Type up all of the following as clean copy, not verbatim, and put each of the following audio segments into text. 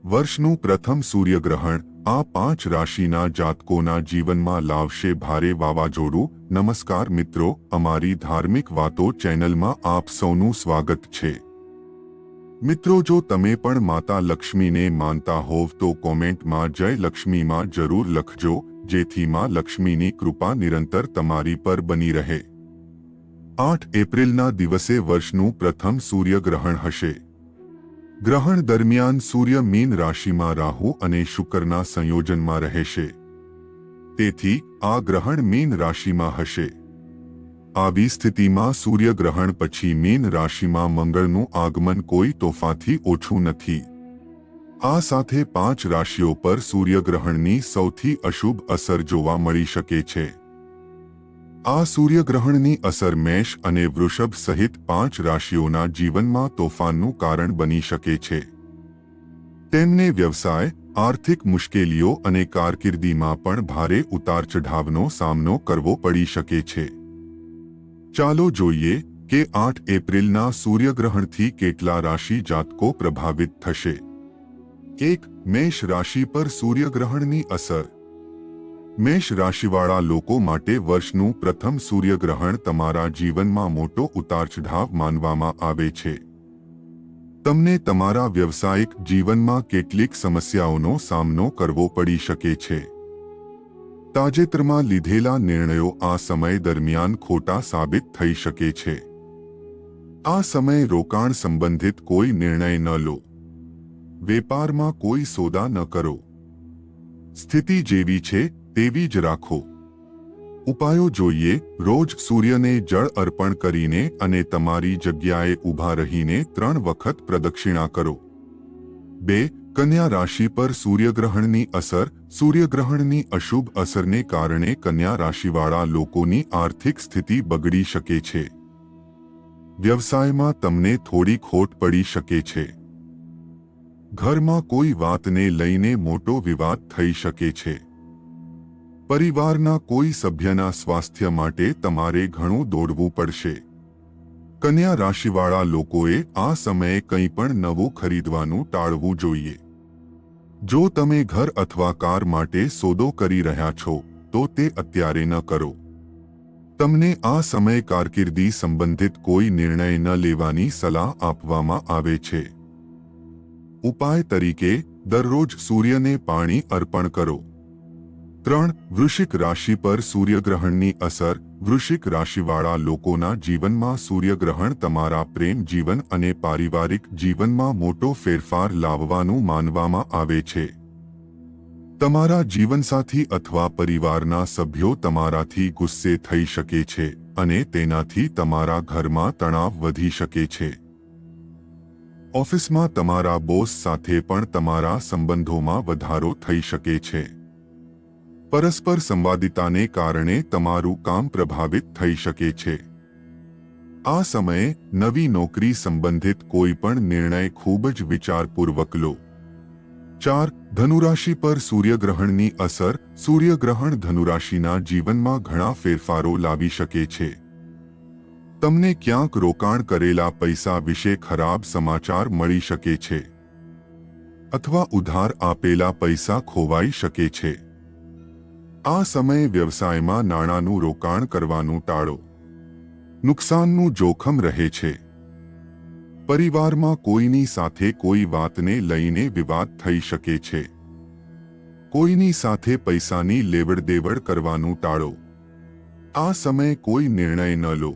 વર્ષનું પ્રથમ સૂર્યગ્રહણ આ 5 રાશિના જાતકોના જીવનમાં લાવશે ભારે વાવાઝોડું। નમસ્કાર મિત્રો, અમારી ધાર્મિક વાતો ચેનલમાં આપ સૌનું સ્વાગત છે। મિત્રો, જો તમે પણ માતા લક્ષ્મીને માનતા હોવ તો કોમેન્ટમાં જય લક્ષ્મીમાં જરૂર લખજો, જેથી માં લક્ષ્મીની કૃપા નિરંતર તમારી પર બની રહે। 8 એપ્રિલના દિવસે વર્ષનું પ્રથમ સૂર્યગ્રહણ હશે। ગ્રહણ દરમિયાન સૂર્ય મીન રાશિમાં રાહુ અને શુક્રના સંયોજનમાં રહેશે, તેથી આ ગ્રહણ મીન રાશિમાં હશે। આવી સ્થિતિમાં સૂર્યગ્રહણ પછી મીન રાશિમાં મંગળનું આગમન કોઈ તોફાથી ઓછું નથી। આ સાથે 5 રાશિઓ પર સૂર્યગ્રહણની સૌથી અશુભ અસર જોવા મળી શકે છે। આ સૂર્યગ્રહણની અસર મેષ અને વૃષભ સહિત 5 રાશિઓના જીવનમાં તોફાનનું કારણ બની શકે છે। તેમને વ્યવસાય, આર્થિક મુશ્કેલીઓ અને કારકિર્દીમાં પણ ભારે ઉતાર ચઢાવનો સામનો કરવો પડી શકે છે। ચાલો જોઈએ કે 8 એપ્રિલના સૂર્યગ્રહણથી કેટલા રાશિ જાતકો પ્રભાવિત થશે। 1. મેષ રાશિ પર સૂર્યગ્રહણની અસર। મેષ રાશિવાળા લોકો માટે વર્ષનું પ્રથમ સૂર્યગ્રહણ તમારા જીવનમાં મોટો ઉતારચઢાવ માનવામાં આવે છે। તમને તમારા વ્યવસાયિક જીવનમાં કેટલીક સમસ્યાઓનો સામનો કરવો પડી શકે છે। તાજેતરમાં લીધેલા નિર્ણયો આ સમય દરમિયાન ખોટા સાબિત થઈ શકે છે। આ સમયે રોકાણ સંબંધિત કોઈ નિર્ણય ન લો। વેપારમાં કોઈ સોદા ન કરો। સ્થિતિ જેવી છે તેવી જ રાખો। ઉપાયો જોઈએ। રોજ સૂર્યને જળ અર્પણ કરીને અને તમારી જગ્યાએ ઊભા રહીને 3 વખત પ્રદક્ષિણા કરો। 2. કન્યા રાશિ પર સૂર્યગ્રહણની અસર। સૂર્યગ્રહણની અશુભ અસરને કારણે કન્યા રાશિવાળા લોકોની આર્થિક સ્થિતિ બગડી શકે છે। વ્યવસાયમાં તમને થોડી ખોટ પડી શકે છે। ઘરમાં કોઈ વાતને લઈને મોટો વિવાદ થઈ શકે છે। પરિવારના કોઈ સભ્યના સ્વાસ્થ્ય માટે તમારે ઘણું દોડવું પડશે। કન્યા રાશિવાળા લોકોએ આ સમયે કંઈ પણ નવું ખરીદવાનું ટાળવું જોઈએ। જો તમે ઘર અથવા કાર માટે સોદો કરી રહ્યા છો તો તે અત્યારે ન કરો। તમને આ સમયે કારકિર્દી સંબંધિત કોઈ નિર્ણય ન લેવાની સલાહ આપવામાં આવે છે। ઉપાય તરીકે દરરોજ સૂર્યને પાણી અર્પણ કરો। 3. વૃશ્ચિક રાશિ પર સૂર્યગ્રહણની અસર। વૃશ્ચિક રાશિવાળા લોકોના જીવનમાં સૂર્યગ્રહણ તમારા પ્રેમ જીવન અને પારિવારિક જીવનમાં મોટો ફેરફાર લાવવાનું માનવામાં આવે છે। તમારા જીવનસાથી અથવા પરિવારના સભ્યો તમારાથી ગુસ્સે થઈ શકે છે અને તેનાથી તમારા ઘરમાં તણાવ વધી શકે છે। ઓફિસમાં તમારા બોસ સાથે પણ તમારા સંબંધોમાં વધારો થઈ શકે છે। પરસ્પર સંવાદિતાને કારણે તમારું કામ પ્રભાવિત થઈ શકે છે। આ સમયે નવી નોકરી સંબંધિત કોઈ પણ નિર્ણય ખૂબ જ વિચારપૂર્વક લો। 4. ધનુરાશિ પર સૂર્યગ્રહણની અસર। સૂર્યગ્રહણ ધનુરાશિના જીવનમાં ઘણા ફેરફારો લાવી શકે છે। તમને ક્યાંક રોકાણ કરેલા પૈસા વિશે ખરાબ સમાચાર મળી શકે છે, અથવા ઉધાર આપેલા પૈસા ખોવાઈ શકે છે। આ સમયે વ્યવસાયમાં નાણાંનું રોકાણ કરવાનું ટાળો। નુકસાનનું જોખમ રહે છે। પરિવારમાં કોઈની સાથે કોઈ વાતને લઈને વિવાદ થઈ શકે છે। કોઈની સાથે પૈસાની લેવડદેવડ કરવાનું ટાળો। આ સમયે કોઈ નિર્ણય ન લો।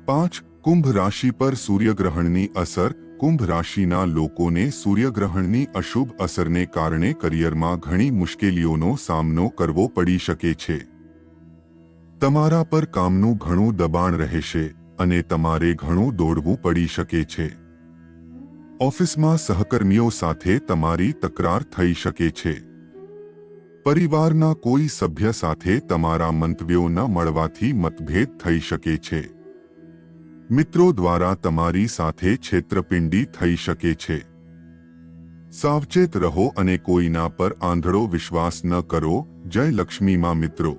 5. કુંભ રાશિ પર સૂર્યગ્રહણની અસર। કુંભ રાશિના લોકોને સૂર્યગ્રહણની અશુભ અસરને કારણે કરિયરમાં ઘણી મુશ્કેલીઓનો સામનો કરવો પડી શકે છે। તમારા પર કામનું ઘણું દબાણ રહેશે અને તમારે ઘણું દોડવું પડી શકે છે। ઓફિસમાં સહકર્મીઓ સાથે તમારી તકરાર થઈ શકે છે। પરિવારના કોઈ સભ્ય સાથે તમારા મંતવ્યો ન મળવાથી મતભેદ થઈ શકે છે। મિત્રો દ્વારા તમારી સાથે છેતરપિંડી થઈ શકે છે। સાવચેત રહો અને કોઈના પર આંધળો વિશ્વાસ ન કરો। જય લક્ષ્મીમાં મિત્રો।